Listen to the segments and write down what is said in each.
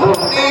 முக்தி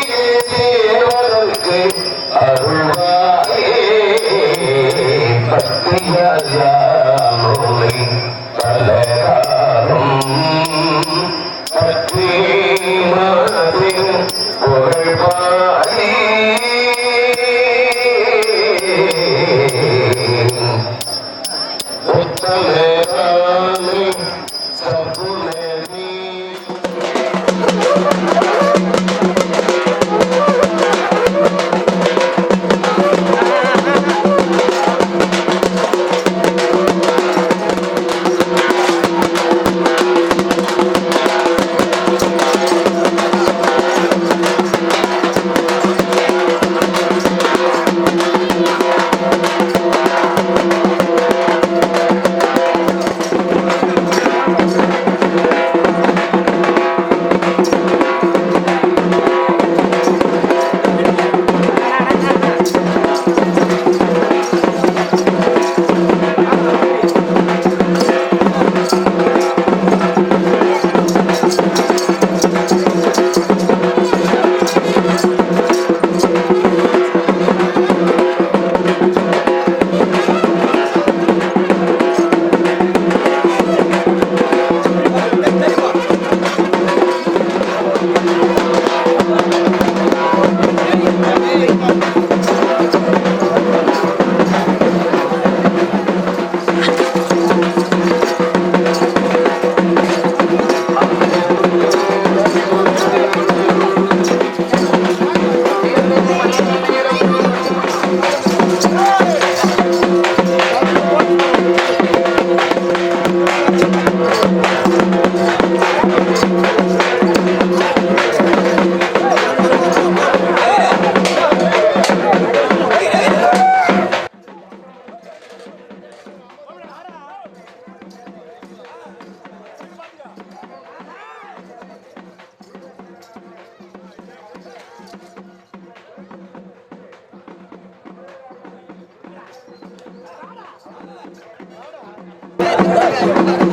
என்ன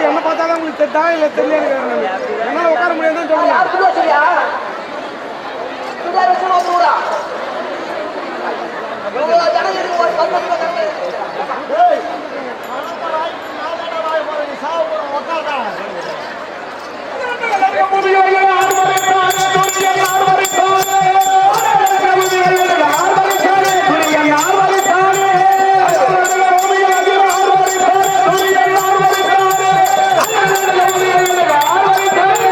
என்ன பார்த்தாலும் உங்களுக்கு தெரியல என்னால உட்கார முடியாதுன்னு சொல்லுங்க. Hallelujah.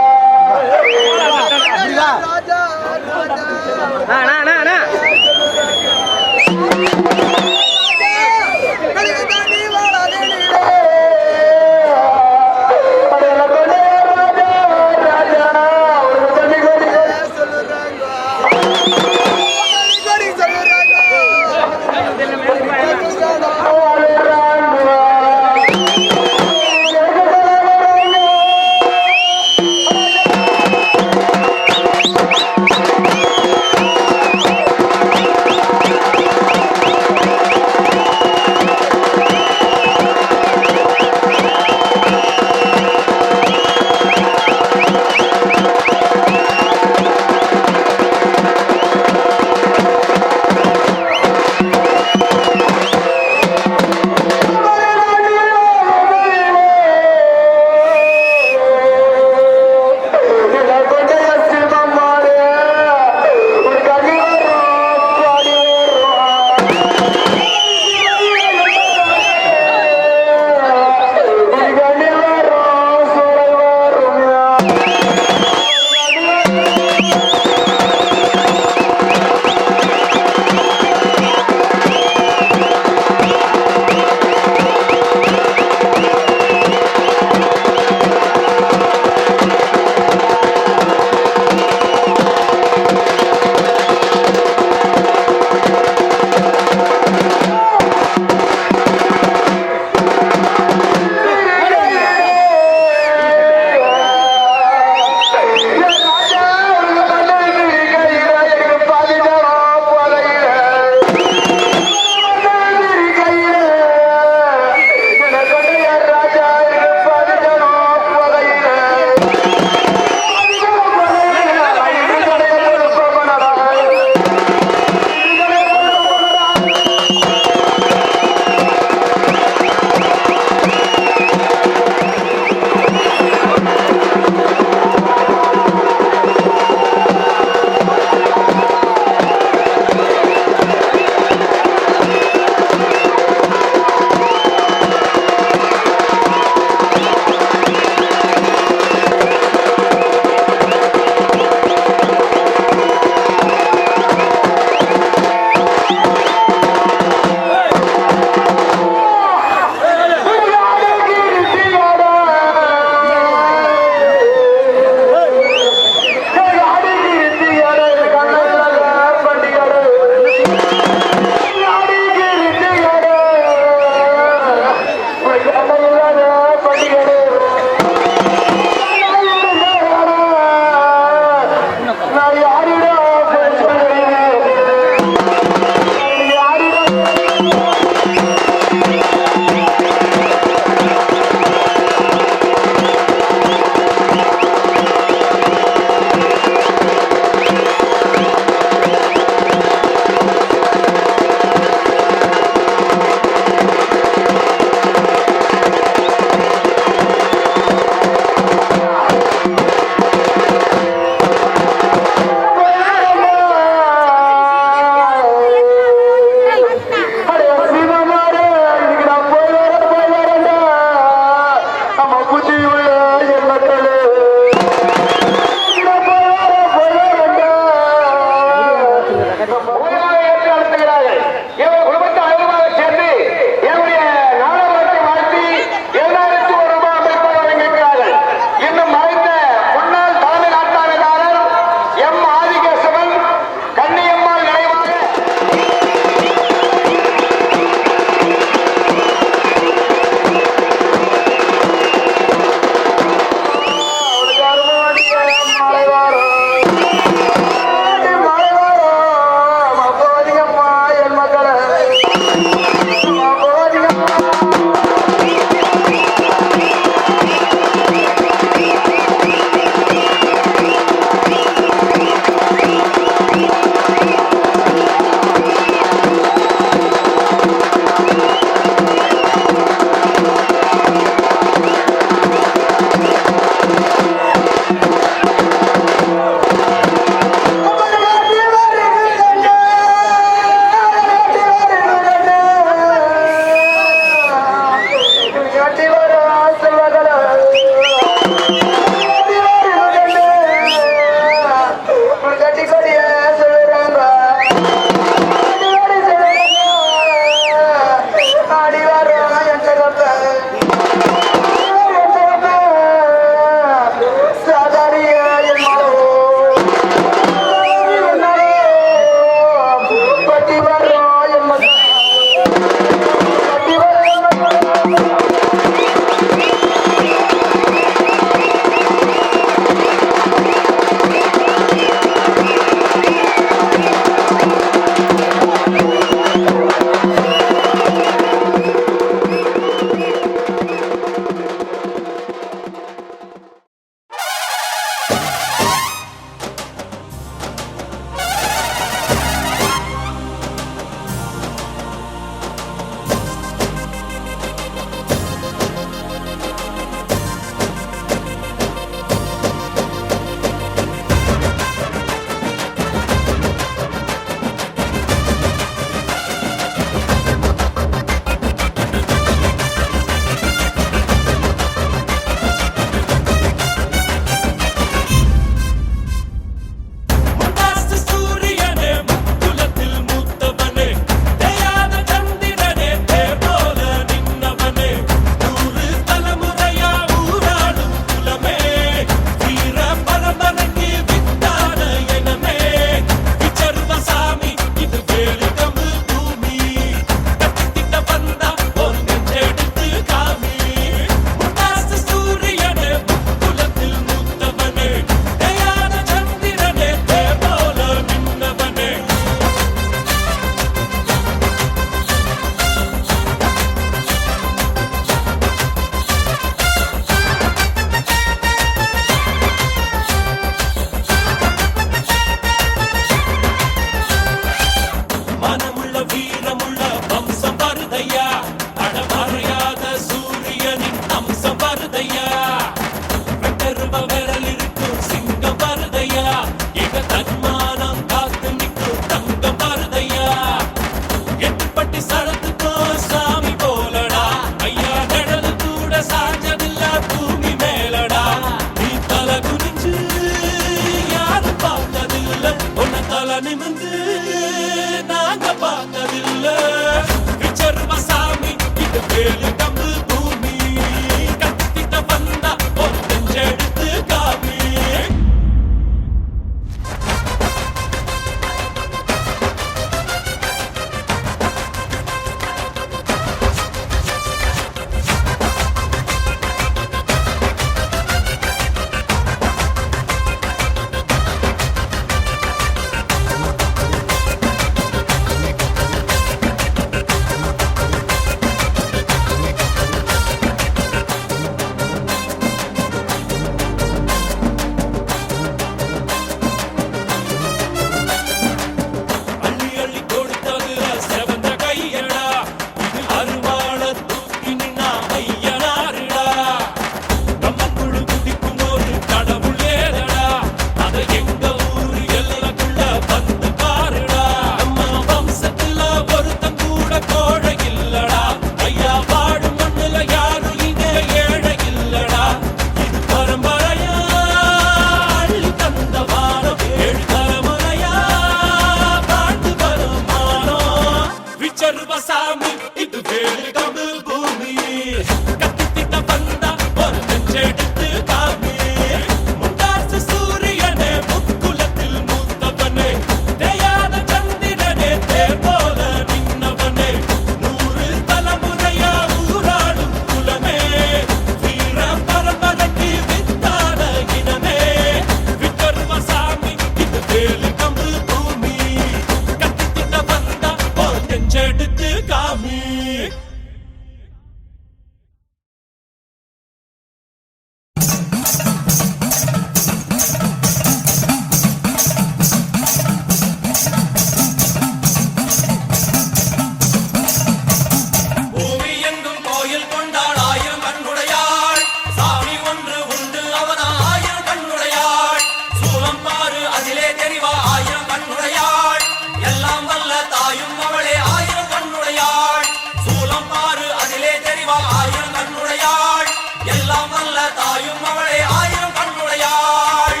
தாயும் அவளே ஆயிரம் கண்ணுடையாள்.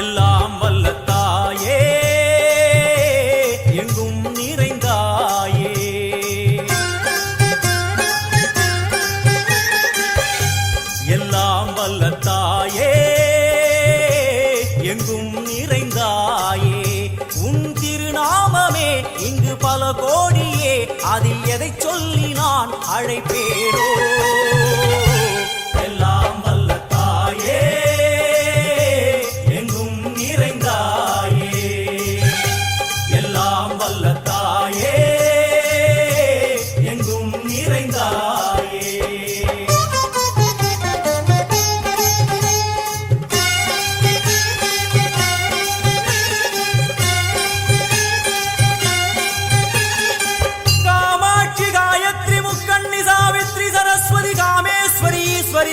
எல்லாம் வல்ல தாயே எங்கும் நிறைந்தாயே. எல்லாம் வல்ல தாயே எங்கும் நிறைந்தாயே. உன் திருநாமமே இங்கு பல கோடியே, அதில் எதை சொல்லி நான் அழைப்பேனோ. எல்லாம் வல்ல தாயே எங்கும் நிறைந்தாயே. எல்லாம் வல்ல தாயே எங்கும் நிறைந்தாயே.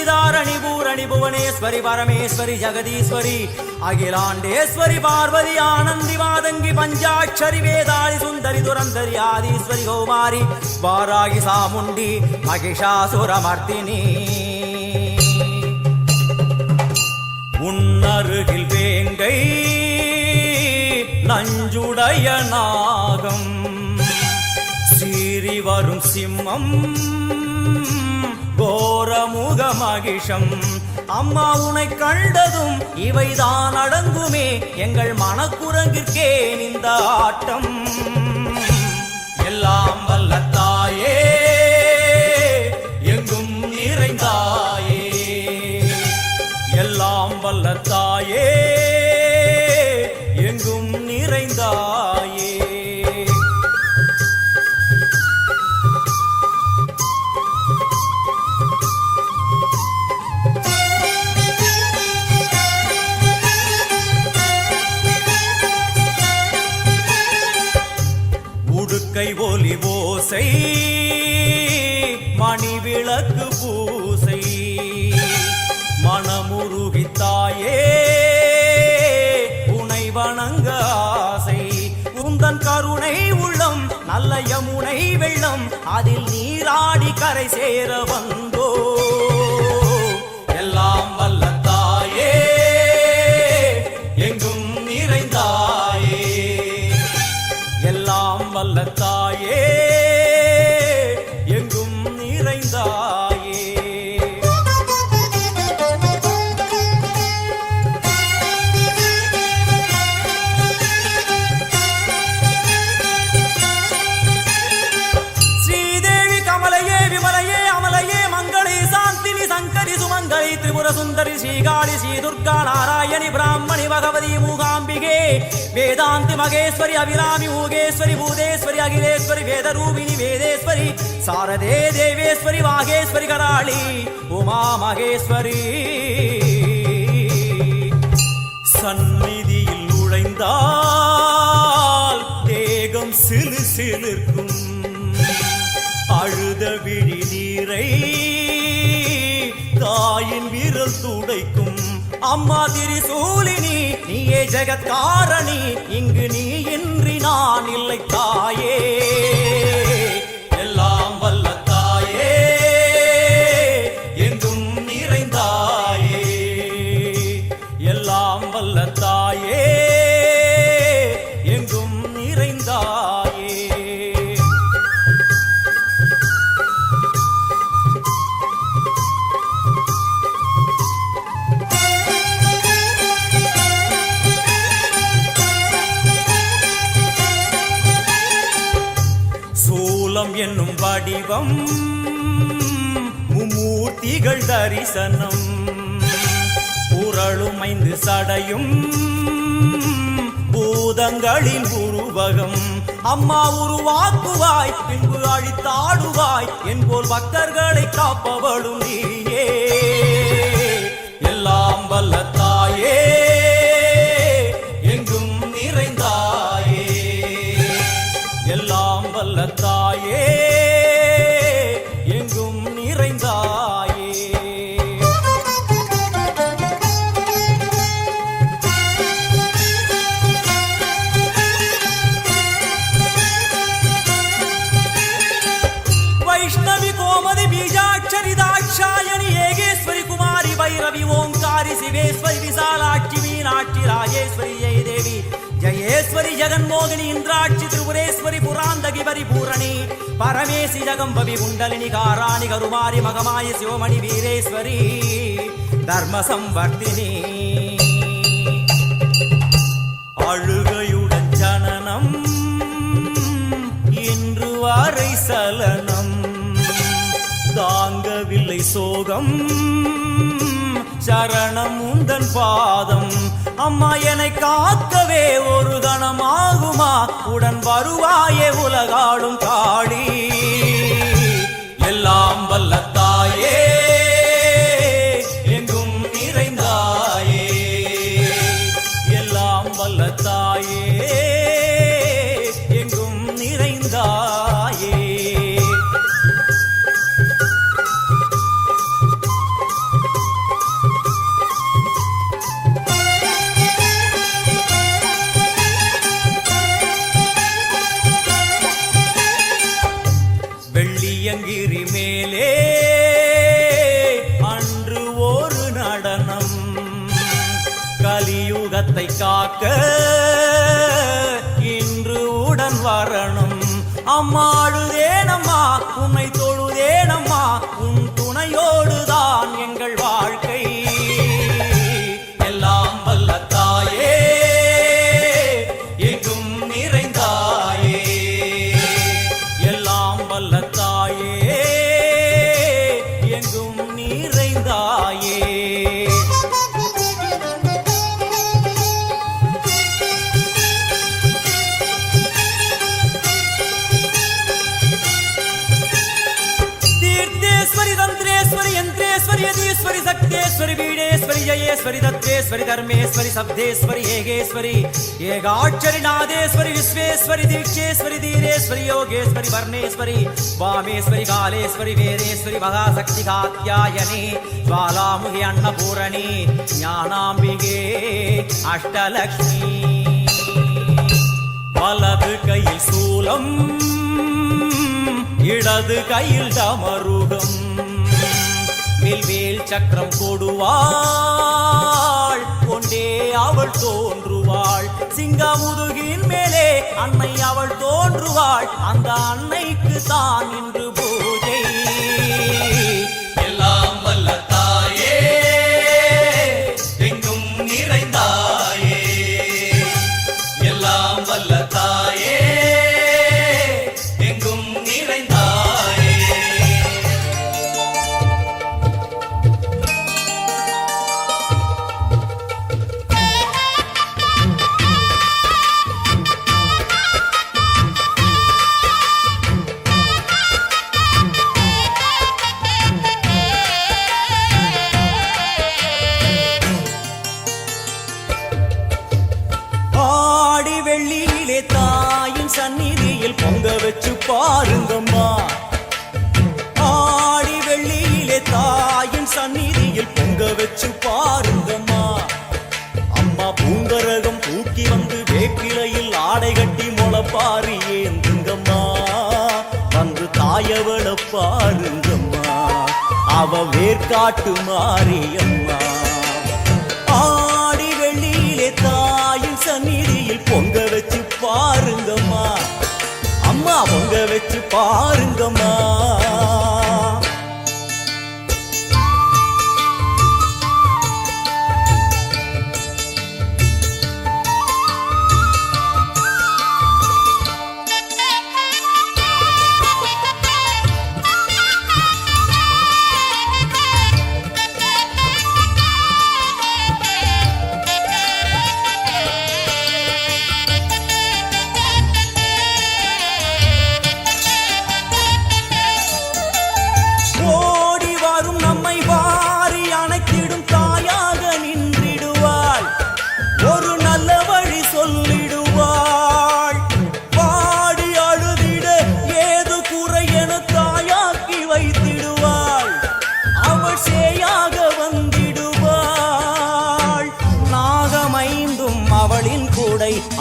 தாரணி பூரணி புவனேஸ்வரி பரமேஸ்வரி ஜெகதீஸ்வரி அகிலாண்டேஸ்வரி பார்வதி ஆனந்தி மாதங்கி பஞ்சாட்சரி வேதாளி சுந்தரி துரந்தரி ஆதீஸ்வரி கௌமாரி வாராகி சாமுண்டி மகிஷாசுரமர்த்தினி. உன்னருகில் வேங்கை நஞ்சுடைய நாகம் சீறி வரும் சிம்மம் கோரமுக மகிஷம். அம்மா உனை கண்டதும் இவைதான் அடங்குமே, எங்கள் மனக்குரங்கிற்கே இந்த ஆட்டம். எல்லாம் வல்ல தாயே எங்கும் நிறைந்தாயே. எல்லாம் வல்ல தாயே எங்கும் நிறைந்தாயே. உடுக்கை ஒலி ஓசை மணி விளக்கு பூசை மனமுருகித்தாயே உனை வணங்க ஆசை. உந்தன் கருணை உள்ளம் நல்ல யமுனை வெள்ளம், அதில் நீராடி கரை சேர வந்தோ. எல்லாம் வல்ல தாயே எங்கும் நிறைந்தாயே. எல்லாம் வல்ல தாயே எங்கும் நிறைந்தாயே. ஸ்ரீதேவி கமலையே விமலையே அமலையே மங்களே சாந்தினி சங்கரி சுமங்கலி திரிபுர சுந்தரி ஸ்ரீகாளி ஸ்ரீ துர்கா நாராயணி பிராமணி பகவதி மூகாம்பிகே வேதாந்தி மகேஸ்வரி அபிராமி ஊகேஸ்வரி பூதேஸ்வரி அகிலேஸ்வரி வேதரூபிணி வேதேஸ்வரி சாரதே தேவேஸ்வரி வாகேஸ்வரி கராளி உமா மகேஸ்வரி. சந்நிதியில் நுழைந்தால் தேகம் சிலு சிலிர்க்கும், அழுத விழி நீரை தாயின் விரல் துடைக்கும். அம்மா திரிசூலினி நீயே ஜெகத்காரணி, இங்கு நீ இன்றி நான் இல்லை தாயே. எல்லாம் வல்ல தாயே எங்கும் நிறைந்தாயே. எல்லாம் வல்ல தாயே எங்கும் நிறைந்தாயே. சூலம் என்னும் வடிவம் மும்மூர்த்திகள் தரிசனம், புரளும் 5 சடையும் பூதங்களின் உருவகம். அம்மா உருவாக்குவாய் பின்பு அழித்தாடுவாய், என்போல் பக்தர்களை காப்பவளும் நீயே. எல்லாம் வல்ல தாயே எங்கும் நிறைந்தாயே. எல்லாம் வல்ல தாயே எங்கும் நிறைந்தாயே. कुमारी शिवेश्वरी विशालाक्षी मीनाक्षी राजेश्वरी जय देवी जयेश्वरी जगन्मोहिनी इंद्राक्षी त्रिपुरेश्वरी पुरांदगी परिपूरणी परमेशि जगंबवि कुंडलिनी काराणि करुमारी मगमायि शिवमणि वीरेश्वरी धर्म संवर्धिनी அழுகையுடன் ஜனனம் இன்று வாரை சலனம் தாங்கவில்லை சோகம் சரணம் உந்தன் பாதம் அம்மா என்னை காக்கவே ஒரு கணமாகுமா உடன் வருவாயே உலகாடும் காளி எல்லாம் வல்ல தாயே எங்கும் நிறைந்தாயே எல்லாம் வல்ல தாயே எங்கும் நிறைந்தாயே வெள்ளியங்கிரி மேலே அன்று ஒரு நடனம் கலியுகத்தை காக்க இன்று உடன் வரணும் அம்மாடுதேனம்மா உன்னை தொழுதேனம்மா உன் துணையோடுதான் எங்கள் வாழ்க்கை எல்லாம் வல்ல தாயே எங்கும் நிறைந்தாயே எல்லாம் வல்ல தாயே எங்கும் நிறைந்தாயே तीर्थेश्वरी तंत्रेश्वरी यंत्रेश्वरी यदीश्वरी शक्तेश्वरी वीणेश्वरी जयेश्वरी दत्तेश्वरी धर्मेश्वरी शब्देश्वरी एगेश्वरी एगाक्षरी नादेश्वरी विश्वेश्वरी दीक्षेश्वरी धीरेश्वरी योगेश्वरी वर्णेश्वरी वामेश्वरी कालेश्वरी वेदेश्वरी महाशक्ति कात्यायनी ज्वालामुखी अन्नपूरणी ज्ञानाम्बिके अष्टलक्ष्मी वलது கையில் சூலம் இடது கையில் டமருகம் வில்வேல் சக்கரம் கொடுவாள் கொண்டே அவள் தோன்றுவாள் சிங்கமுதுகின் மேலே அன்னை அவள் தோன்றுவாள் அந்த அன்னைக்கு தான் இன்று பூஜை எல்லாம் வல்ல தாயே எங்கும் நிறைந்தாயே எல்லாம் வல்ல தாயே எங்கும் நிறைந்தாயே ஆடி வெள்ளியிலே தாயின் சந்நிதியில் பொங்க வச்சு பாருங்கம்மா ஆடி வெள்ளியிலே தாயின் சந்நிதியில் பொங்க வச்சு பாருங்கம்மா அம்மா பூங்கரகம் தூக்கி வந்து வேப்பிலையில் ஆடை கட்டி முளைப்பாரி ஏந்துங்கம்மா வந்து தாயவள பாருங்கம்மா அவ வேர்காட்டு மாரியம்மா ஆடி வெள்ளியிலே தாயின் சந்நிதியில் பொங்க வச்சு பாருங்கம்மா அம்மா பொங்க வச்சு பாருங்கம்மா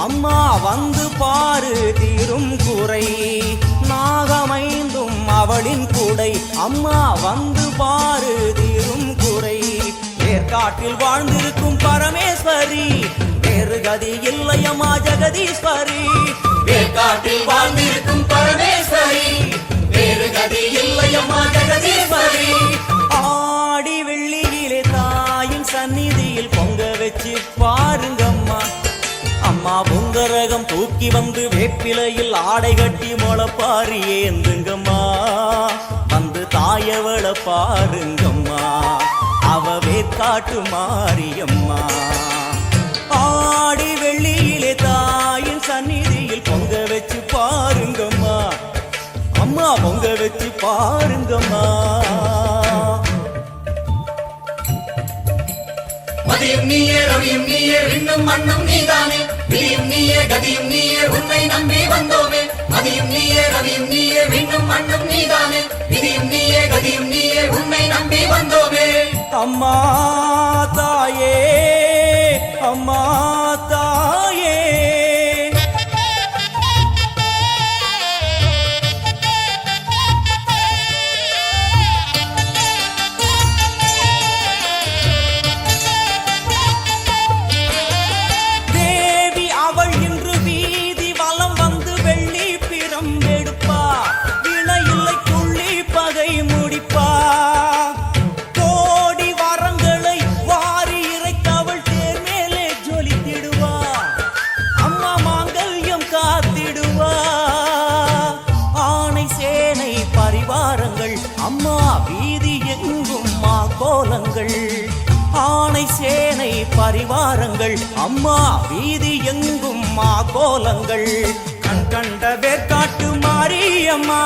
அம்மா வந்து பாரு தீரும் குறை நாகமைந்தும் அவளின் கூடை அம்மா வந்து பாரு தீரும் குறை வேர்க்காட்டில் வாழ்ந்திருக்கும் பரமேஸ்வரி வேறு கதி இல்லையம்மா ஜெகதீஸ்வரி வேர்க்காட்டில் வாழ்ந்திருக்கும் பரமேஸ்வரி வேறு கதி இல்லையம்மா ஜெகதீஸ்வரி ஆடி வெள்ளியிலே தாயின் சந்நிதியில் பொங்க வச்சு பாருங்கம்மா அம்மா பொங்கரகம் தூக்கி வந்து வேப்பிலையில் ஆடை கட்டி முளைப்பாரி ஏந்துங்கம்மா வந்து தாயவள பாருங்கம்மா அவ வேர்க்காட்டு மாரியம்மா ஆடி வெள்ளியிலே தாயின் சந்நிதியில் பொங்க வச்சு பாருங்கம்மா அம்மா பொங்க வச்சு பாருங்கம்மா மதியும் நீயே ரவியும் நீயே விண்ணும் மண்ணும் நீதானே விதியும் நீயே கதியும் நீயே உன்னை நம்பி வந்தோமே மதியும் நீயே ரவியும் நீயே விண்ணும் மண்ணும் நீதானே விதியும் நீயே கதியும் நீயே உன்னை நம்பி வந்தோமே அம்மா தாயே அம்மா தாயே அம்மா வீதி எங்கும் மா கோலங்கள் ஆணை சேனை பரிவாரங்கள் அம்மா வீதி எங்கும் மா கோலங்கள் கண் கண்ட வேர்க்காட்டு மாரியம்மா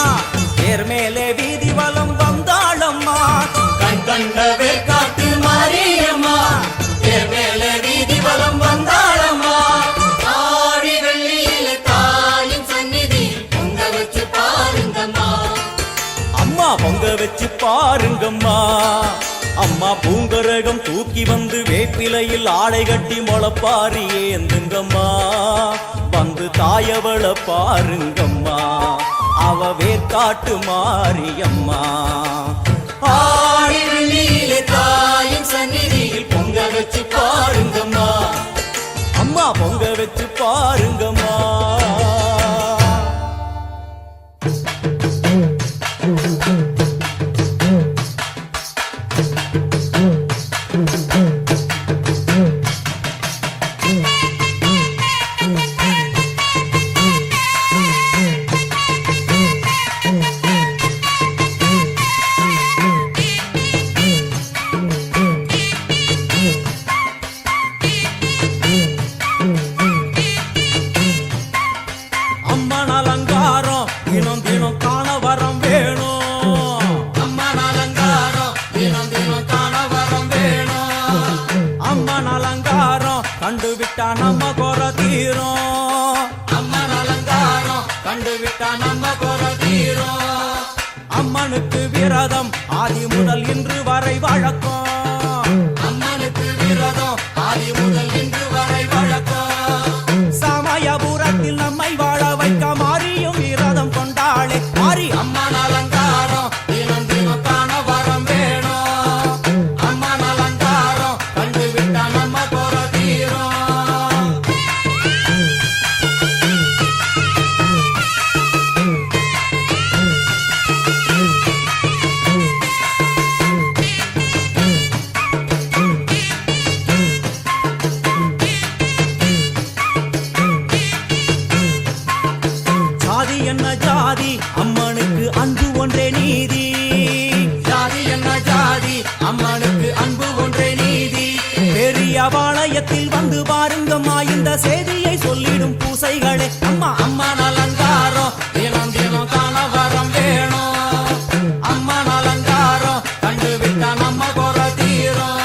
தேர் மேலே வீதி வலம் வந்தாளம்மா கண் கண்ட வேர்க்காட்டு மாரியம்மா தேர் மேலே வீதி வலம் வந்தாளம்மா ஆடி வெள்ளியில தாயின் சந்நிதி பொங்க வச்சு பாருங்கம்மா அம்மா பொங்க வச்சு பாருங்கம்மா அம்மா பூங்கரகம் தூக்கி வந்து வேப்பிலையில் ஆடை கட்டி முளைப்பாரி ஏந்துங்கம்மா வந்து தாயவள பாருங்கம்மா அவ வேர்க்காட்டு மாரியம்மா ஆடி வெள்ளியில தாயின் சந்நிதியில் பொங்க வச்சு பாருங்கம்மா அம்மா பொங்க வச்சு பாருங்கம்மா கண்டுவிட்டா நம்ம குறை தீரும் அம்மன் அலங்காரம் கண்டுவிட்டா நம்ம குறை தீரும் அம்மனுக்கு விரதம் ஆதி முதல் இன்று வரை வழக்கம் அம்மனுக்கு விரதம் ஆதி முதல் இன்று வரை வழக்கம் சமயபுரத்தில் நம்மை வாழ வைக்க மாறியும் விரதம் கொண்டாளே மாறி அம்மன் அலங்காரம் தினம் தினம் காண வரம் வேணும் அம்மன் அலங்காரம் கண்டுவிட்டா நம்ம குறை தீரும் ஜாதி என்ன ஜாதி அம்மனுக்கு அன்பு ஒன்றே நீதி ஜாதி என்ன ஜாதி அம்மனுக்கு அன்பு ஒன்றே நீதி பெரிய பாளையத்தில் வந்து பாருங்கம்மா இந்த செய்தியை சொல்லிடும் பூசைகளே அம்மா அம்மன் அலங்காரம் தினம் தினம் காண வரம் வேணும் அம்மன் அலங்காரம் கண்டுவிட்டா நம்ம குறை தீரும்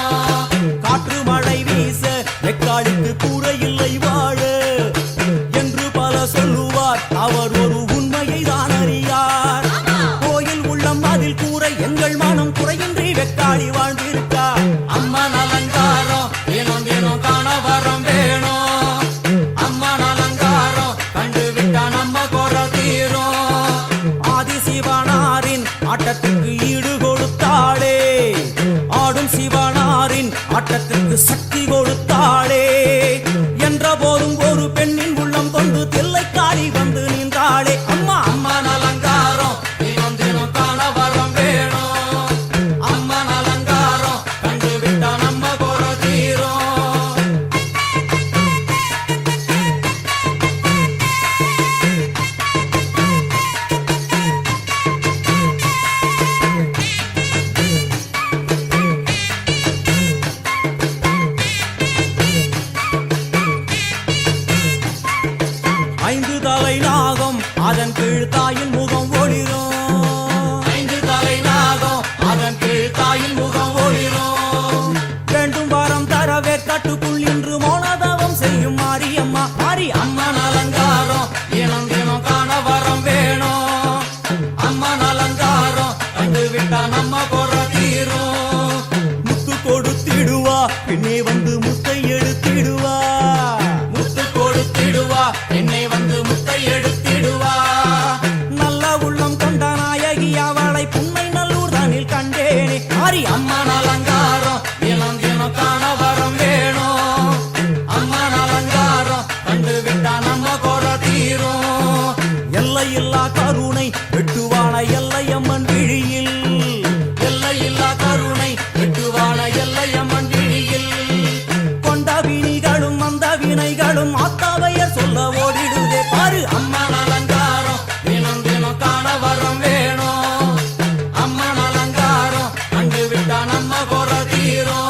காற்று மழை வீச வெக்காளிக்கு கூரை இல்லை வாழ என்று பல சொல்லுவார் அவர் ஒரு உண்மையை தான் அறியார் கோயில் உள்ளம் அதில் கூரை எங்கள் மனம் குறையின்றி வெக்காளி வாழ்ந்திருக்கார் அம்மன் அலங்காரம் தினம் தினம் காண வரம் வேணும் சமாஜத்திற்கு சக்தி கொடுத்தாளே என்ற போதும் ஒரு பெண்ணின் உள்ளம் கொண்டு தில்லைக்காளி வந்து நின்றாளே அம்மா அம்மன் அலங்காரம் தினம் தினம் காண வரம் வேணும் அம்மன் அலங்காரம் கண்டு விட்டா நம்ம குறை தீரும் 5 தலை நாகம் அதன் கீழ் தாயின் முகம் ஒளிரும் 5 தலை நாகம் அதன் கீழ் தாயின் முகம் ஒளிரும் வேண்டும் வாரம் தரவே கட்டுக்குள் இன்று மௌனதவம் செய்யும் மாரியம்மா மாரி அம்மன் அலங்காரம் தினம் தினம் காண வரம் வேணும் அம்மன் அலங்காரம் கண்டு விட்டா நம்ம குறை தீரும் முத்து கொடுத்திடுவா பின்னே வந்து முத்தை எடுத்திடுவா முத்து கொடுத்திடுவா என்னை வந்து முத்தை எடுத்திடுவா நல்ல உள்ளம் கொண்ட நாயகி அவளை புன்னை நல்லூர் தானில் கண்டேனே மாரி அம்மன் அலங்காரம் தினம் தினம் காண வரம் வேணும் அம்மன் அலங்காரம் கண்டு விட்டா நம்ம குறை தீரும் எல்லையில்லா கருணை வெட்டுவான எல்லையம்மன் விழியில் எல்லையில்லா கருணை வெட்டுவான எல்லையம்மன் விழியில் கொண்ட வினிகளும் அந்த வினைகளும் ஆத்தாவையர் சொல்ல ஓடிடுதே பாரு அம்மன் அலங்காரம் தினம் தினம் காண வரம் வேணும் அம்மன் அலங்காரம் கண்டு விட்டா நம்ம குறை தீரும்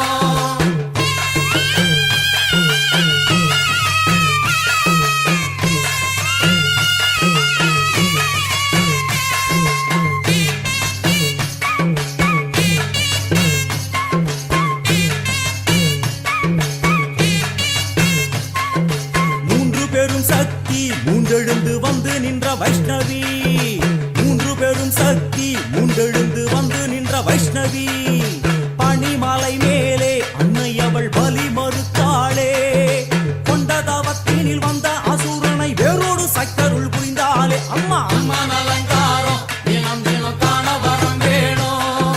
மூன்று பெரும் சக்தி மூன்றெழுந்து வந்து நின்ற வைஷ்ணவி மூன்று பெரும் சக்தி மூன்றெழுந்து வந்து நின்ற வைஷ்ணவி பனிமலை மேலே அன்னை அவள் பலி மறுத்தாளே கொண்ட தவத்தினில் வந்த அசுரனை வேரோடு சக்கருள் புரிந்தாளே அம்மா அம்மன் அலங்காரம் தினம் தினம் காண வரம் வேணும்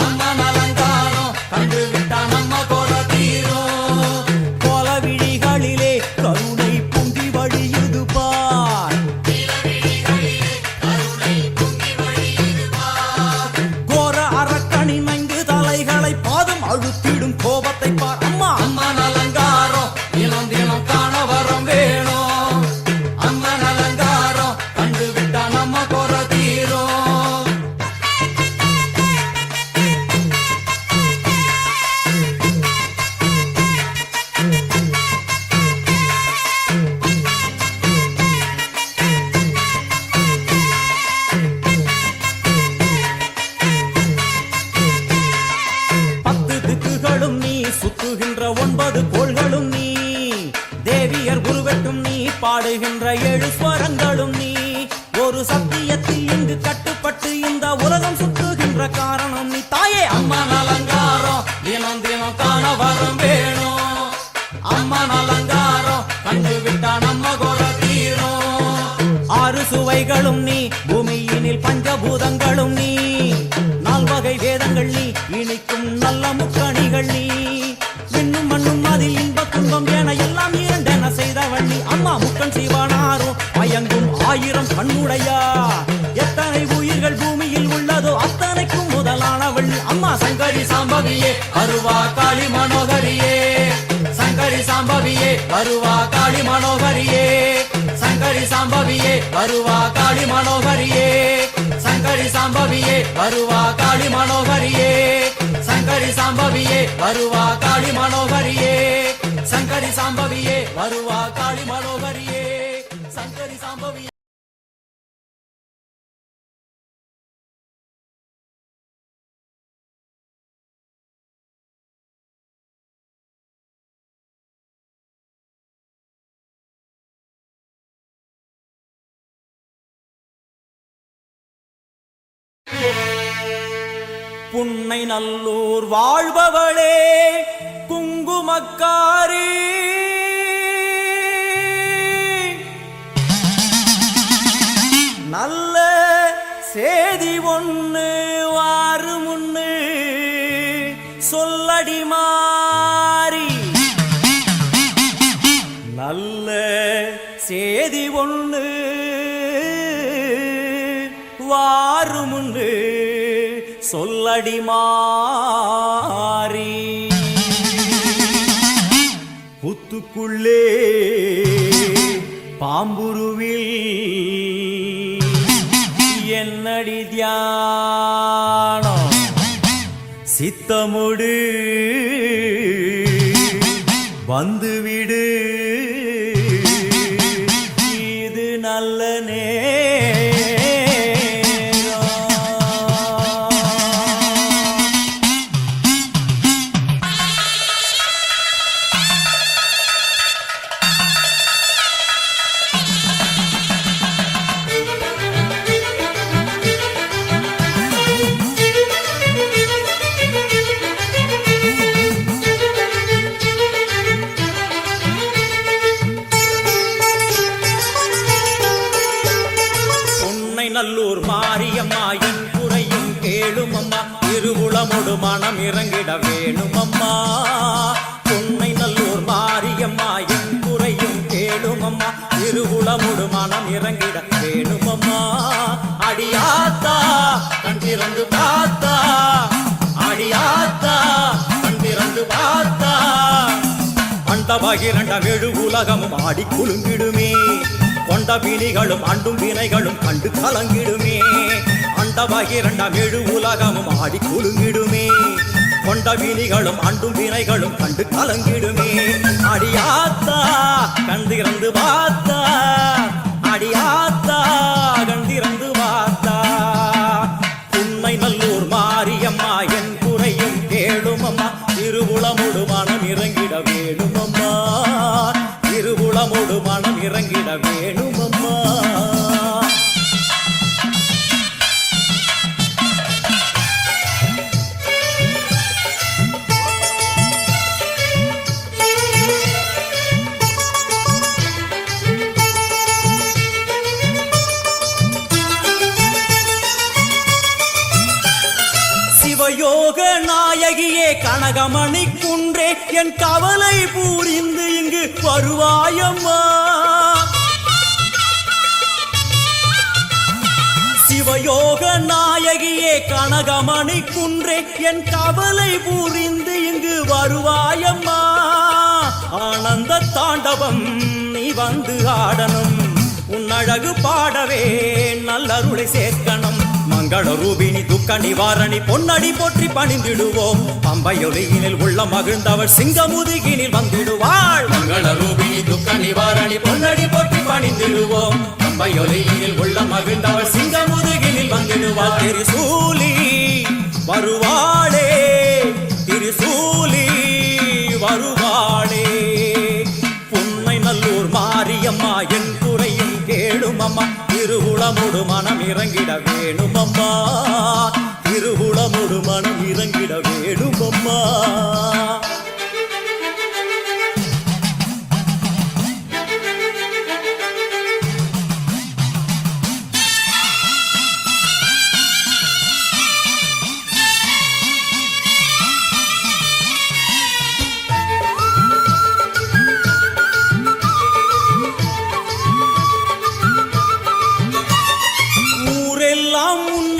அம்மன் அலங்காரம் கண்டு விட்டா நம்ம குறை தீரும் கோல விழிகளிலே கருணை பொங்கி வழியுது பார் கோர அரக்கனின் 5 தலைகளை பாதம் அழுத்திடும் கோபத்தை பார் அம்மா அம்மன் அலங்காரம் தினம் தினம் காண வரம் வேணும் அம்மன் அலங்காரம் கண்டு விட்டா நம்ம குறை தீரும் பத்து திக்குகளும் நீ சுத்துகின்ற 9 கோள்களும் நீ தேவியர் குருவெட்டும் நீ பாடுகின்ற 7 ஸ்வரங்களும் நீ ஒரு சத்தியத்தில் இங்கு கட்டுப்பட்டு இந்த உலகம் சுத்துகின்ற காரணம் நீ தாயே அம்மன் அலங்காரம் தினம் தினம் காண வரம் வேணும் அம்மன் அலங்காரம் கண்டு விட்டா நம்ம குறை தீரும் 6 சுவைகளும் நீ பூமியினில் பஞ்சபூதங்களும் நீ 4 வகை வேதங்கள் நீ இனிக்கும் நல்ல முக்கணிகள் நீ விண்ணும் மண்ணும் அதில் இன்ப துன்பம் என எல்லாம் இரண்டென செய்தவள் நீ அம்மா முக்கன் சிவனாரும் மயங்கும் 1000 கண்ணுடையா எத்தனை உயிர்கள் பூமியில் உள்ளதோ அத்தனைக்கும் முதலானவள் நீ அம்மா சங்கரி சாம்பவியே அருவா காளி மனோகரியே சங்கரி சாம்பவியே அருவா காளி மனோகரியே சங்கரி சாம்பவியே அருவா காளி மனோகரியே சங்கரி சாம்பவியே அருவா காளி மனோகரியே சங்கரி சாம்பவியே அருவா காளி மனோகரியே சங்கரி சாம்பவியே அருவா காளி மனோகரியே சங்கரி சாம்பவியே புன்னை நல்லூர் வாழ்பவளே குங்குமக்காரி நல்ல சேதி ஒண்ணு வாரு முன்னு சொல்லடிமா சேதி ஒண்ணு வாருமுன்னு சொல்லடி மாறி புத்துக்குள்ளே பாம்புருவில் என்னடி தியானம் சித்தமுடு வந்துவிடு இது நல்ல நல்லூர் மாரியம்மா என் குறையும் கேளும் அம்மா திருவுளமொடு மனம் இறங்கிட வேணும் அம்மா பொன்னை நல்லூர் மாரியம்மா என் குறையும் கேளும் அம்மா திருவுளமொடு மனம் இறங்கிட வேணும் அம்மா அடியாத்தா கண் திறந்து பார்த்தா அடியாத்தா கண் திறந்து பார்த்தா அண்ட பகிரண்ட வெடு உலகமும் ஆடி குலுங்கிடுமே கொண்ட வினிகளும் அண்டும் வினைகளும் கண்டு கலங்கிடுமே அண்ட பகிரண்டம் எழு உலகமும் ஆடி குலுங்கிடுமே கொண்ட வினிகளும் அண்டும் வினைகளும் கண்டு கலங்கிடுமே அடியாத்தா கண்டிறந்து பார்த்தா அடியாத்தா கண்டிறந்து பார்த்தா உண்மை நல்லூர் மாரியம்மா என் குறையும் கேளும் அம்மா திருவுளமுடு மனம் இறங்கிட வேணும் அம்மா திருவுளமோடு மனம் இறங்கிட வேணும் அம்மா சிவயோக நாயகியே கனகமணி குன்றே என் கவலை பூரிந்து இங்கு வருவாயம்மா சிவயோக நாயகியே கனகமணி குன்றே என் கவலை பூரிந்து இங்கு வருவாயம்மா ஆனந்த தாண்டவம் நீ வந்து ஆடணும் உன் அழகு பாடவே நல்லருளை சேர்க்கணும் மங்கள ரூபினி துக்க நிவாரணி பொன்னடி போற்றி பணிந்திடுவோம் பம்பையொலியினில் உள்ள மகிழ்ந்தவள் சிங்கமுதுகினில் வந்திடுவாள் மங்கள ரூபினி துக்க நிவாரணி பொன்னடி போற்றி பணிந்திடுவோம் பம்பையொலியினில் உள்ள மகிழ்ந்தவள் சிங்கமுதுகினில் வந்திடுவாள் திரிசூலி வருவாளே திரிசூலி வருவாளே பொன்னை நல்லூர் மாரியம்மா என் குறையும் கேளும் அம்மா திருவுளமுடு மனம் இறங்கிட வேணும் அம்மா திருவுளமுடு மனம் இறங்கிட வேணும் அம்மா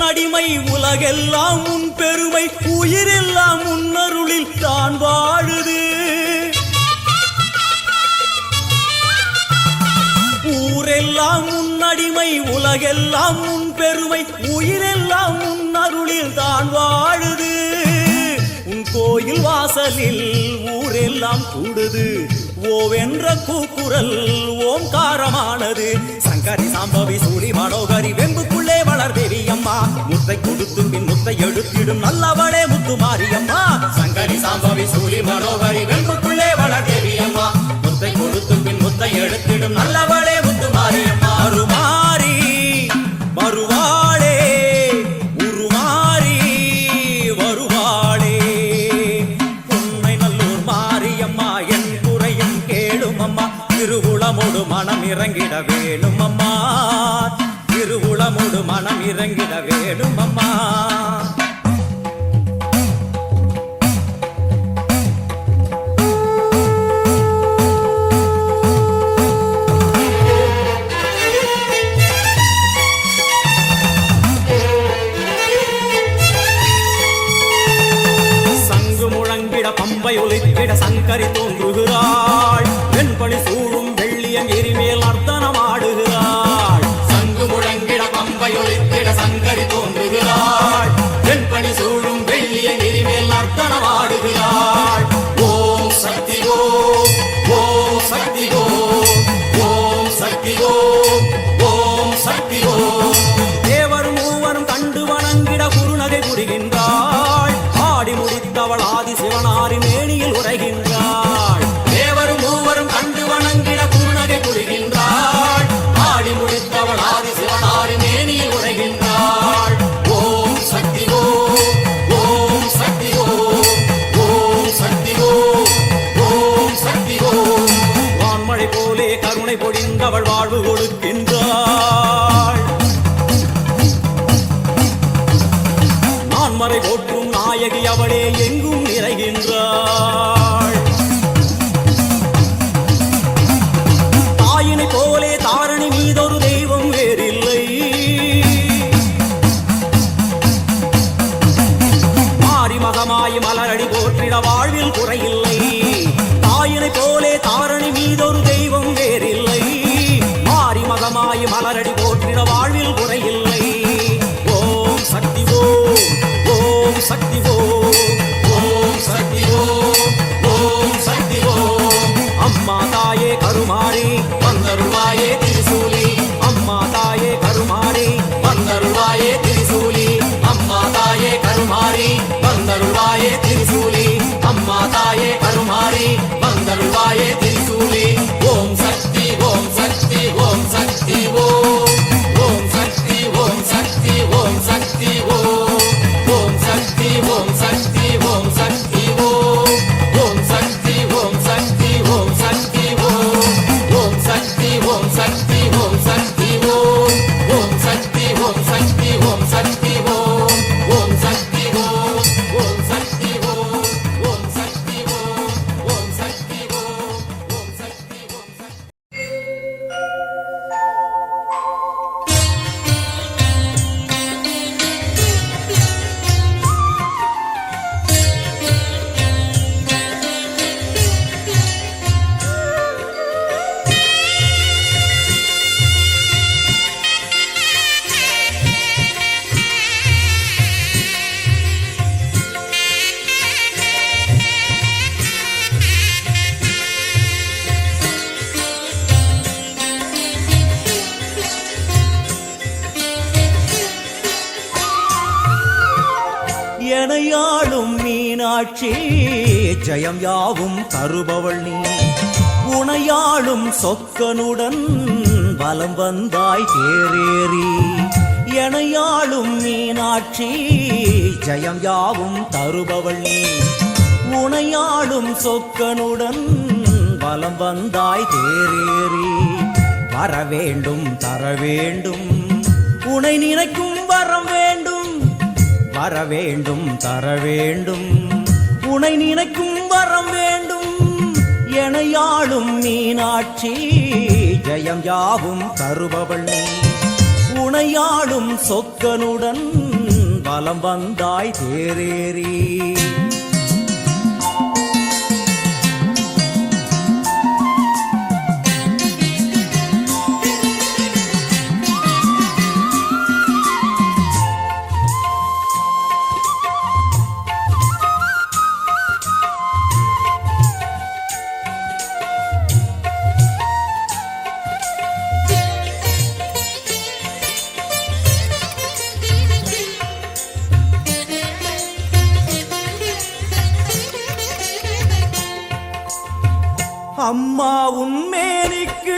அடிமை உலகெல்லாம் உன் பெருமை உயிரெல்லாம் உன்னருளில் தான் வாழுது ஊரெல்லாம் உன்னடிமை உலகெல்லாம் உன் பெருமை உயிரெல்லாம் உன்னருளில் தான் வாழுது உன் கோயில் வாசலில் ஊரெல்லாம் கூடுது ஓவென்ற கூக்குரல் ஓம்காரமானது சங்கரி சாம்பவி சூரி மனோகரி வெம்புக்குள்ளே வளர் தேவியம்மா முத்தை கொடுத்து பின் முத்தை எடுத்திடும் நல்லவளே முத்து மாரியம்மா சங்கரி சாம்பவி சூரி மனோகரி வெம்புக்குள்ளே வளர் தேவியம்மா முத்தை கொடுத்து பின் முத்தை எடுத்திடும் நல்லவளே முத்து மாரியம்மா அருமாரி வருவாளே உருமாறி வருவாளே பொன்னை நல்லூர் மாரியம்மா என் குறையும் கேளும் அம்மா திருவுளமோடு மனம் இறங்கிட வேணும் அம்மா திருவுளமோடு மனம் இறங்கிட வேணும் அம்மா எரிமேல் நர்த்தனமாடுகிறாள். சங்கு முழங்கிட பம்பை ஒலித்திட சங்கரி தோன்றுகிறாள். வெண்பணி சூழும் வெள்ளிய எரிமேல் நர்த்தனமாடுகிறாள். ஓம் சக்தி ஓம், ஓம் சக்தி ஓம், ஓம் சக்தி ஓம், ஓம் சக்தி ஓம். தேவரும் மூவரும் கண்டு வணங்கிட குறுநகை புரிகின்றாள். ஆடி முடித்தவள் ஆதி சிவனாரி மேனியில் உரைகின்றாள். தேவரும் மூவரும் கண்டு வணங்கிட குறுநகை புரிகின்றாள். ஆடி முடித்தவள் ஆதி சிவனாரி மேனியில் உரைகின்றாள். ஓம் சக்தி ஓம், ஓம் சக்தி ஓம், ஓம் சக்தி ஓம், ஓம் சக்தி ஓம். வான்மழை போலே கருணை பொழிந்தவள் வாழ்வு கொடுக்கின்றாள். நான்மறை போற்றும் நாயகி அவளே எங்கும் நிறைகின்றாள். தாயினை போலே தாரணி மீதொரு தெய்வம் வேறில்லை. மாறி மகமாய் மலரடி போற்றிட வாழ்வில் குறையில்லை. தாயினை போலே தாரணி மீதொரு தெய்வம் வேறில்லை. மாறி மகமாய் மலரடி போற்றிட வாழ்வில் குறையில்லை. ஓம் சக்தி ஓம், ஓம் சக்தி ஓம், ஓம் சக்தி ஓம், ஓம் சக்தி ஓம். அம்மா தாயே கருமாரி வந்தருள்வாயே திரிசூலி, அம்மா தாயே கருமாரி வந்தருள்வாயே திரிசூலி. அம்மா தாயே கருமாரி வந்தருள்வாயே திரிசூலி. அம்மா தாயே கருமாரி வந்தருள்வாயே திரிசூலி. ஓம் சக்தி ஓம் சக்தி ஓம் சக்தி ஓம், ஓம் சக்தி ஓம் சக்தி ஓம் சக்தி ஓம், ஓம் சக்தி ஓம் சக்தி ஓம் சக்தி ஓம், ஓம் சக்தி ஓம் சக்தி ஓம் சக்தி ஓம், ஓம் சக்தி ஓம் சக்தி ஓம் சக்தி ஓம், ஓம் சக்தி ஓம் சக்தி ஓம் சக்தி ஓம், ஓம் சக்தி ஓம், ஓம் சக்தி ஓம், ஓம் சக்தி ஓம், ஓம் சக்தி ஓம், ஓம் சக்தி ஓம் சக்தி. எனையாளும் மீனாட்சி ஜெயம் யாவும் தருபவள் நீ. உனையாளும் சொக்கனுடன் வலம் வந்தாய் தேரேறி. எனையாளும் மீனாட்சி ஜெயம் யாவும் தருபவள் நீ. உனையாளும் சொக்கனுடன் வலம் வந்தாய் தேரேறி. வர வேண்டும் தர வேண்டும் உனை நினைக்கும் வரம் வேண்டும். வர வேண்டும் தர வேண்டும் உனை நினைக்கும் வரம் வேண்டும். எனையாளும் மீனாட்சி ஜெயம் யாவும் தருபவள் நீ. உனையாளும் சொக்கனுடன் வலம் வந்தாய் தேரேறி. அம்மா உன்மேனிக்கு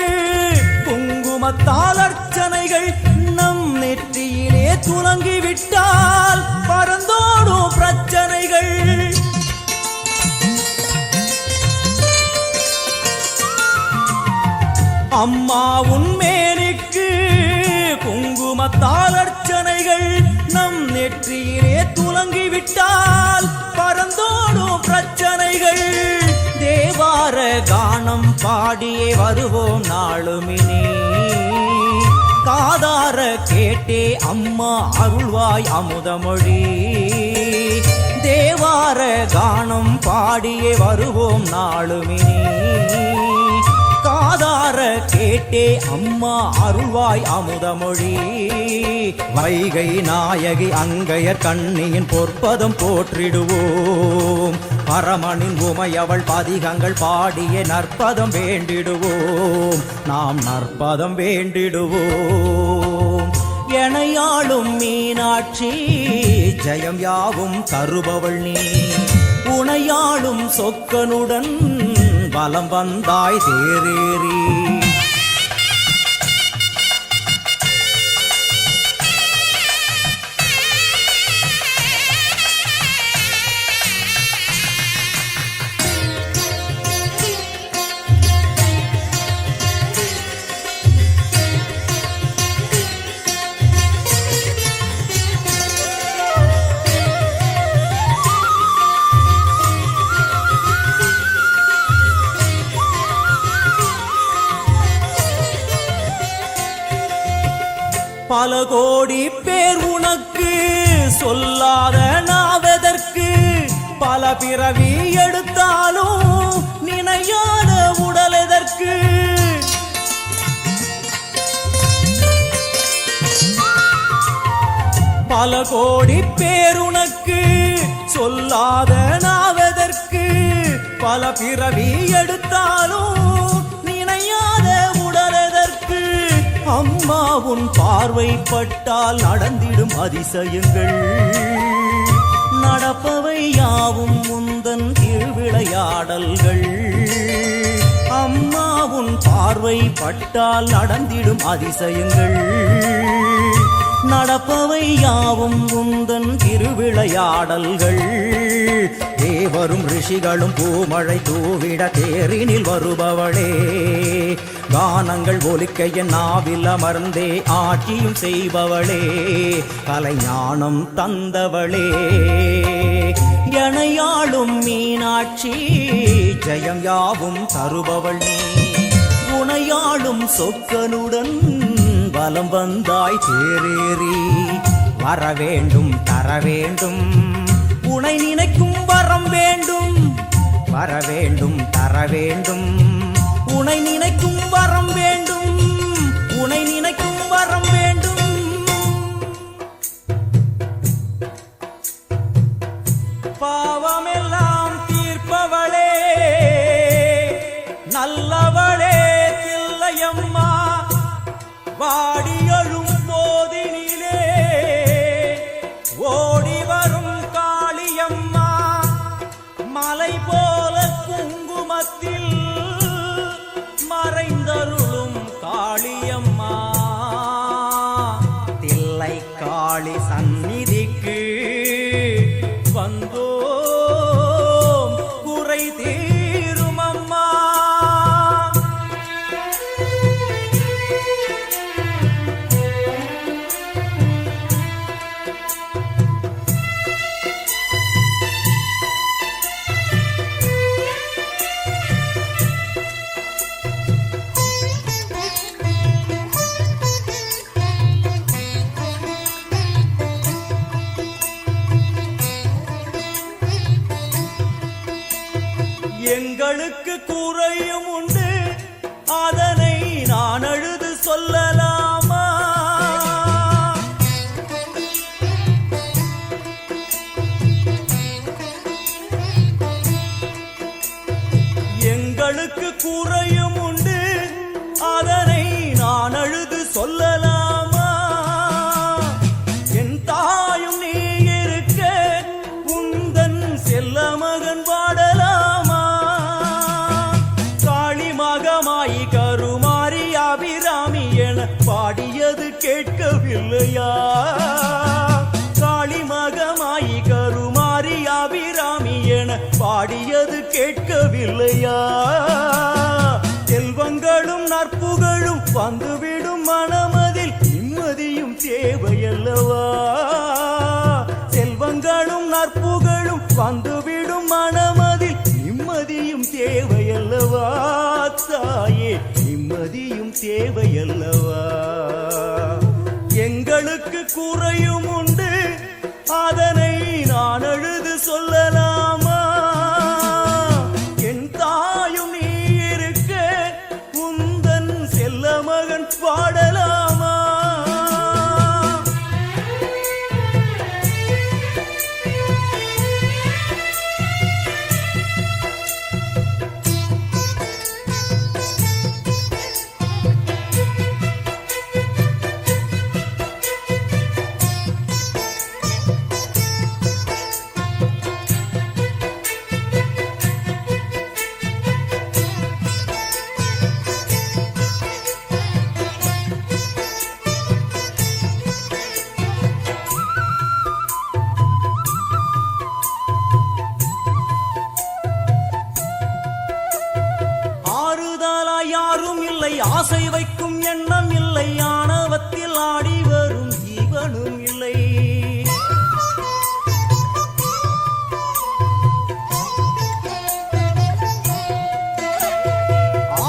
குங்குமத்தால் அர்ச்சனைகள் நம் நெற்றியிலே துலங்கிவிட்டால் பறந்தோடும் பிரச்சனைகள். அம்மா உன்மேனிக்கு குங்குமத்தால் அர்ச்சனைகள் நம் நெற்றியிலே துலங்கிவிட்டால் பறந்தோடும் பிரச்சனைகள். தேவார கானம் பாடியே வருவோம் நாளுமினே. காதார கேட்டே அம்மா அருள்வாய் அமுதமொழி. தேவார கானம் பாடியே வருவோம் நாளுமினே. காதார கேட்டே அம்மா அருள்வாய் அமுதமொழி வைகை நாயகி அங்கையர் கண்ணியின் பொற்பதம் போற்றிடுவோம் பரமனின் உமையவள் பதிகங்கள் பாடிய நற்பதம் வேண்டிடுவோம் நாம் நற்பதம் வேண்டிடுவோம் எனையாளும் மீனாட்சி ஜெயம் யாவும் தருபவள் நீ உனையாளும் சொக்கனுடன் பலம் வந்தாய் தேரேறி பல கோடி பேர் உனக்கு சொல்லாத நாவதற்கு பல பிறவி எடுத்தாலும் நினையாத உடல் எதற்கு பல கோடி பேர் உனக்கு சொல்லாத நாவதற்கு பல பிறவி எடுத்தாலும் நினையாத உடல் எதற்கு அம்மா உன் பார்வை பட்டால் நடந்திடும் அதிசயங்கள் நடப்பவை யாவும் முந்தன் திருவிளையாடல்கள் அம்மா உன் பார்வை பட்டால் நடந்திடும் அதிசயங்கள் நடப்பவை யாவும் உந்தன் திருவிளையாடல்கள் தேவரும் ரிஷிகளும் பூமழை தூவிட தேரினில் வருபவளே கானங்கள் ஒலிக்க என் நாவில் அமர்ந்தே ஆட்சியும் செய்பவளே கலைஞானம் தந்தவளே எனையாளும் மீனாட்சி ஜெயம் யாவும் தருபவள் நீ உனையாளும் சொக்கனுடன் பலம் வந்தாய் தேரேறி வரவேண்டும் தரவேண்டும் உனை நினைக்கும் வரம் வேண்டும் வரவேண்டும் தரவேண்டும் உனை நினைக்கும் வரம் வேண்டும் உனை நினைக்கும் வரம் வேண்டும் பாவமெல்லாம் தீர்ப்பவளே நல்லவளே தில்லையம்மா வாடியழும் போதினிலே ஓடி வரும் காளியம்மா மலை போல குங்குமத்தில் மறைந்தருளும் காளியம்மா தில்லை காளி சந்நிதிக்கு வந்தோம் குறை தீரும் அம்மா எங்களுக்கு குறையும் உண்டு அதனை நான் அழுது சொல்லலாமா எங்களுக்கு குறையும் உண்டு அதனை நான் அழுது சொல்லலாமா என் தாயும் நீ இருக்க உந்தன் செல்ல மகன் வாடலாமா காளிமகமாயி கருமாரி அபிராமி என பாடியது கேட்கவில்லையா காளிமகமாயி கருமாரி அபிராமி என பாடியது கேட்கவில்லையா செல்வங்களும் நற்புகழும் வந்துவிடும் மனமதில் நிம்மதியும் தேவையல்லவா செல்வங்களும் நற்புகழும் வந்துவிடும் மனமதில் நிம்மதியும் தேவையல்லவா தாயே நிம்மதியும் தேவையல்லவா எங்களுக்கு குறையும் உண்டு அதனை நான் அழுது சொல்லலாமா என் தாயும் நீ இருக்க உன் பாடலாமா? யாரும் இல்லை, ஆசை வைக்கும் எண்ணம் இல்லை, ஆணவத்தில் ஆடி வரும் ஜீவனும் இல்லை.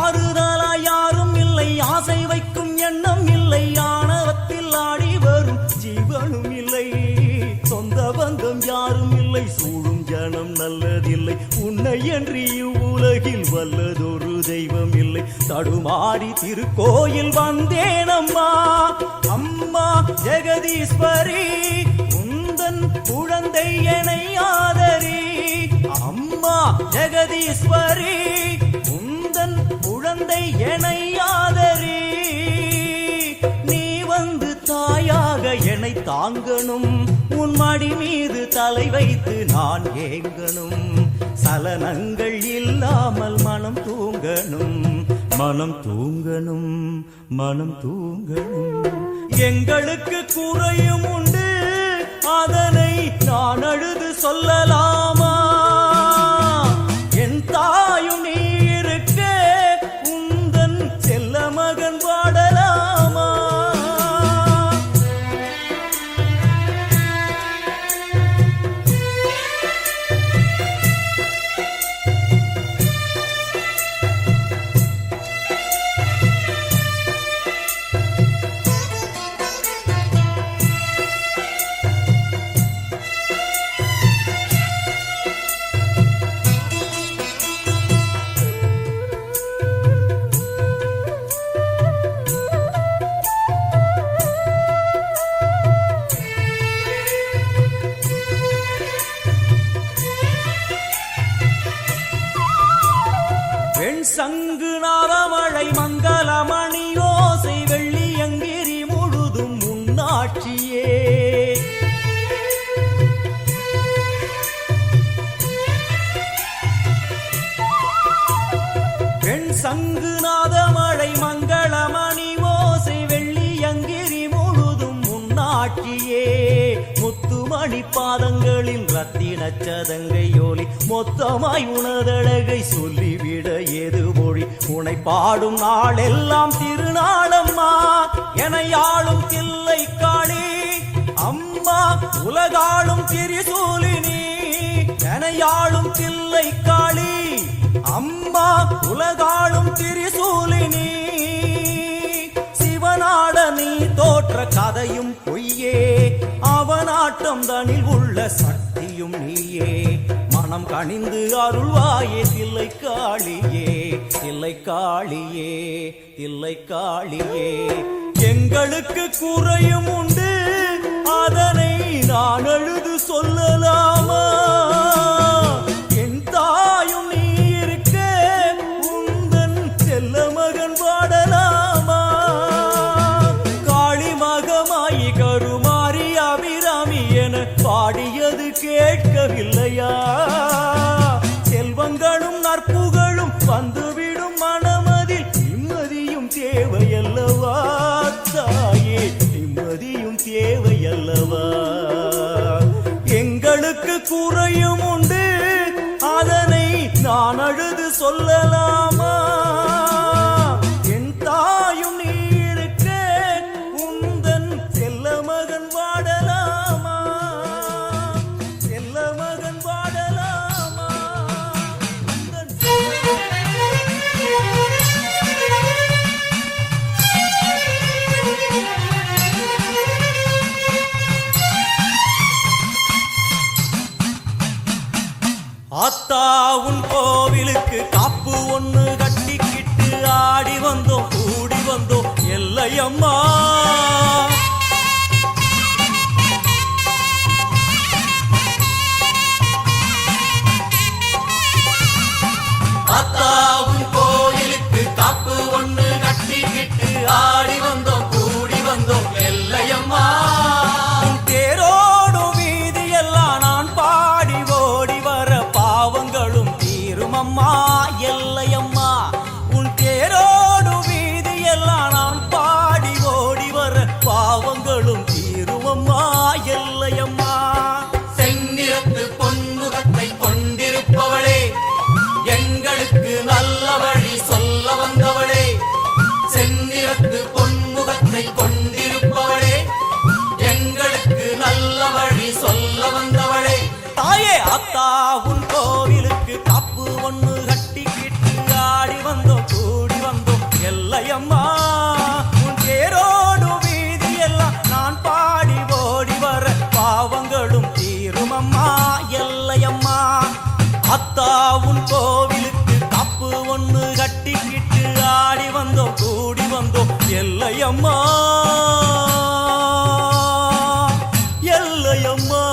ஆறுதலா யாரும் இல்லை, ஆசை வைக்கும் எண்ணம் இல்லை, ஆணவத்தில் ஆடி வரும் ஜீவனும் இல்லை. சொந்த பந்தம் யாரும் இல்லை, சூழும் ஜனம் நல்லதில்லை, உன்னை என்று இவ்வுலகில் வல்லதொரு தெய்வம் இல்லை. தடுமாறி திருக்கோயில் வந்தேன் அம்மா, அம்மா ஜெகதீஸ்வரி, உந்தன் குழந்தை என்னை ஆதரி. அம்மா ஜெகதீஸ்வரி, உந்தன் குழந்தை என்னை ஆதரி. நீ வந்து தாயாக என்னை தாங்கணும், உன் மடி மீது தலை வைத்து நான் ஏங்கணும். சலனங்கள் இல்லாமல் மனம் தூங்கணும், மனம் தூங்கணும், மனம் தூங்கணும். எங்களுக்கு குறையும் உண்டு, அதனை நான் அழுது சொல்லலாமா? என் தாயும் நீ இருக்க, உந்தன் செல்ல மகன் பாடலாமா? சங்கு நாரமழை மங்களமணி ஓசை வெள்ளியங்கிரி முழுதும் உன்னாட்சியே. பெண் சங்கு நாதமழை மங்களமணி ஓசை வெள்ளியங்கிரி முழுதும் உன்னாட்சியே. முத்துமணி பாதங்களில் ரத்தின சதங்கையோலி, மொத்தமாய் உனதழகை சொல்லிவிட ஏது மொழி? உனை பாடும் நாளெல்லாம் திருநாளம்மா, என ஆளும் தில்லை காளி. அம்மா உலகாளும் திரிசூலினி, என ஆளும் தில்லை காளி. அம்மா உலகாளும் திரிசூலினி. சிவனாட நீ தோற்ற கதையும் பொய்யே, அவனாட்டம் தனில் உள்ள சக்தியும் நீயே. மனம் கனிந்து அருள்வாயே தில்லை காளியே, தில்லை காளியே, தில்லை காளியே. எங்களுக்கு குறையும் உண்டு, அதனை நான் அழுது சொல்லலாமா? என் தாயும் நீ இருக்க, உந்தன் செல்ல மகன் பாடலாமா? காளி மகமாயி கருமாரி அபிராமி என பாடியது கேட்கவில்லையா? செல்வங்களும் நற்புகழும் வந்துவிடும் மனமதில் நிம்மதியும் தேவையல்லவா? தாயே நிம்மதியும் தேவையல்லவா? எங்களுக்கு குறையும் உண்டு, அதனை நான் அழுது சொல்லலாமா? என் தாயும் நீ இருக்க, உந்தன் செல்ல மகன் வாடலாமா? செல்ல மகன் வாடலாமா? ஆத்தா உன் கோவிலுக்கு காப்பு ஒண்ணு கட்ட எல்லையம்மா. அத்தாவும் கோயிலுக்கு காப்பு ஒண்ணு கட்டிக்கிட்டு ஆடி வந்தோம் கூடி வந்தோம் எல்லையம்மா. தேரோடும் வீதியெல்லாம் நான் பாடி ஓடி வர பாவங்களும் தீருமம்மா எல்லையம்மா. உன் தேரோடும் வீதியெல்லாம் நான் பாடி ஓடி வர பாவங்களும் தீருமம்மா எல்லையம்மா. செந்நிறத்து பொன்முகத்தை கொண்டிருப்பவளே, எங்களுக்கு நல்ல வழி சொல்ல வந்தவளே. செந்நிறத்து பொன்முகத்தை கொண்டிருப்பவளே, எங்களுக்கு நல்ல வழி சொல்ல வந்தவளே. தாயே அத்தா உன் கோவிலுக்கு காப்பு ஒண்ணு கட்டிக்கிட்டு ஆடி வந்தோம் கூடி வந்தோம் எல்லையம்மா. உன் தேரோடு வீதி எல்லாம் நான் பாடி ஓடி வர பாவங்களும் தீருமம்மா எல்லையம்மா. அத்தா உன் கோவிலுக்கு காப்பு ஒண்ணு கட்டிக்கிட்டு ஆடி வந்தோம் கூடி வந்தோம் எல்லையம்மா எல்லையம்மா.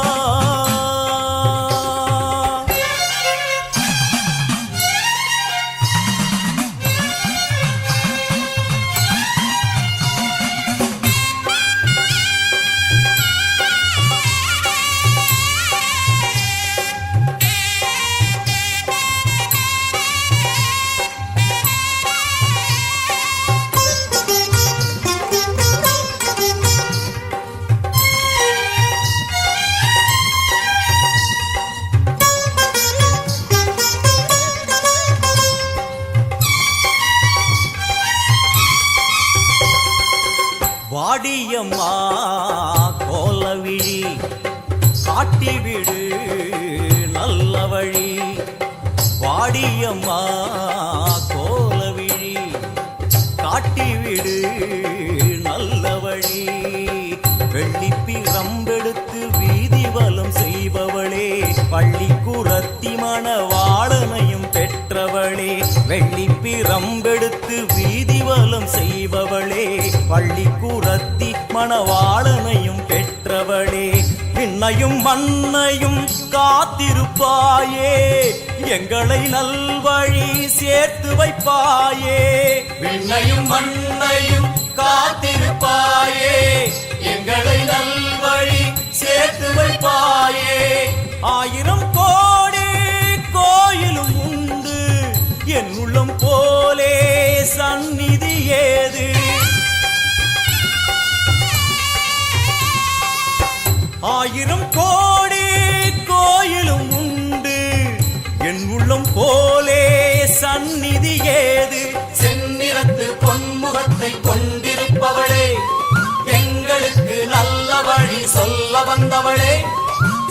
வாடியம்மா கோலவிழி காட்டிவிடு நல்ல வழி. வாடியம்மா கோலவிழி காட்டிவிடு நல்ல வழி. வெள்ளிப்பிரம்பெடுத்து வீதி வலம் செய்பவளே, பள்ளிக்குரத்தி மணவாளனையும் பெற்றவளே. வெள்ளிப்பிரம்பெடுத்து வீதி வலம் செய்பவளே, பள்ளிக்குரத்தி மணவாளனையும் பெற்றவளே. விண்ணையும் மண்ணையும் காத்திருப்பாயே, எங்களை நல்வழி சேர்த்து வைப்பாயே. விண்ணையும் மண்ணையும் காத்திருப்பாயே, எங்களை நல்வழி சேர்த்து வைப்பாயே. ஆயிரம் கோடி கோயிலும் உண்டு, என் உள்ளம் போலே சந்நிதி ஏது. ஆயிரம் கோடி கோயிலும் உண்டு, என் உள்ளம் போலே சந்நிதி ஏது. செந்நிறத்து பொன்முகத்தை கொண்டிருப்பவளே, எங்களுக்கு நல்ல வழி சொல்ல வந்தவளே.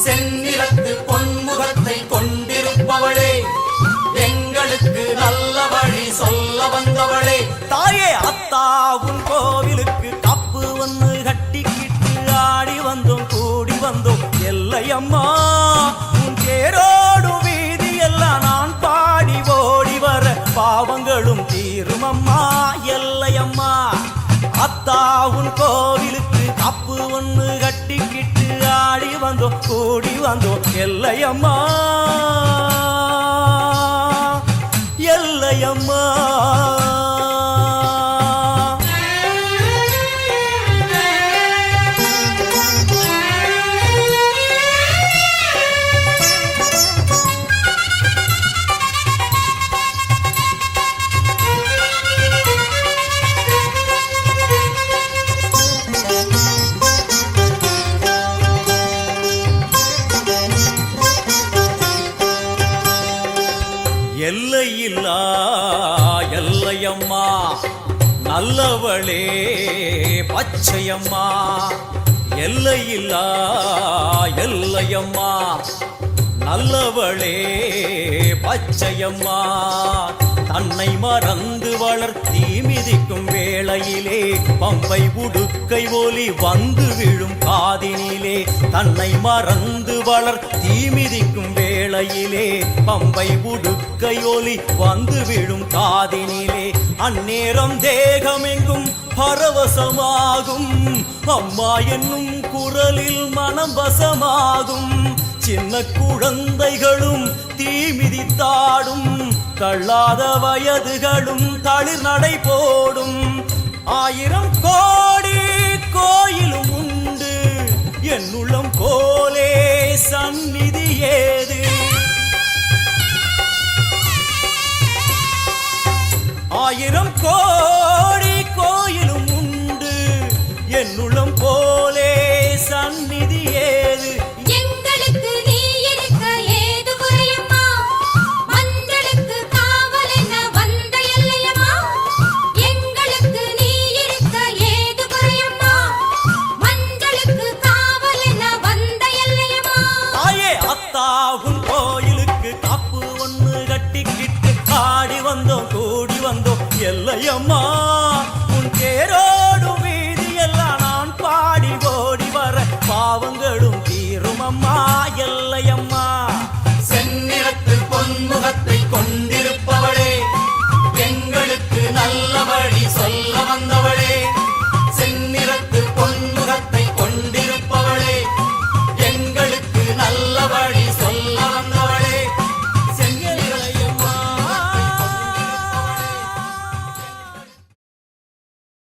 செந்நிறத்து பொன்முகத்தை கொண்டிருப்பவளே, எங்களுக்கு நல்ல வழி சொல்ல வந்தவளே. தாயே அத்தா உன் கோவிலுக்கு காப்பு ஒண்ணு கட்டிக்கிட்டு ஆடி வந்தோம் கூடி வந்தோம் எல்லையம்மா. உன் தேரோடு வீதி எல்லாம் நான் பாடி ஓடி வர பாவங்களும் தீருமம்மா எல்லையம்மா. அத்தா உன் கோவிலுக்கு காப்பு ஒண்ணு கட்டிக்கிட்டு ஆடி வந்தோம் கூடி வந்தோம் எல்லையம்மா எல்லையம்மா. எல்லையில்லா எல்லையம்மா, நல்லவளே பச்சையம்மா. எல்லையில்லா எல்லையம்மா, நல்லவளே பச்சையம்மா. தன்னை மறந்து வளர் தீ மிதிக்கும் வேளையிலே, பம்பை உடுக்கை ஒலி வந்து விழும் காதினிலே. தன்னை மறந்து வளர் தீ மிதிக்கும் வேளையிலே, பம்பை உடுக்கை ஒலி வந்து விழும் காதினிலே. அந்நேரம் தேகமெங்கும் பரவசமாகும். அம்மா என்னும் குரலில் மனம் வசமாகும். சின்ன குழந்தைகளும் தீ மிதித்தாடும். தள்ளாத வயதுகளும் தளிர் நடை போடும். 1000 கோடி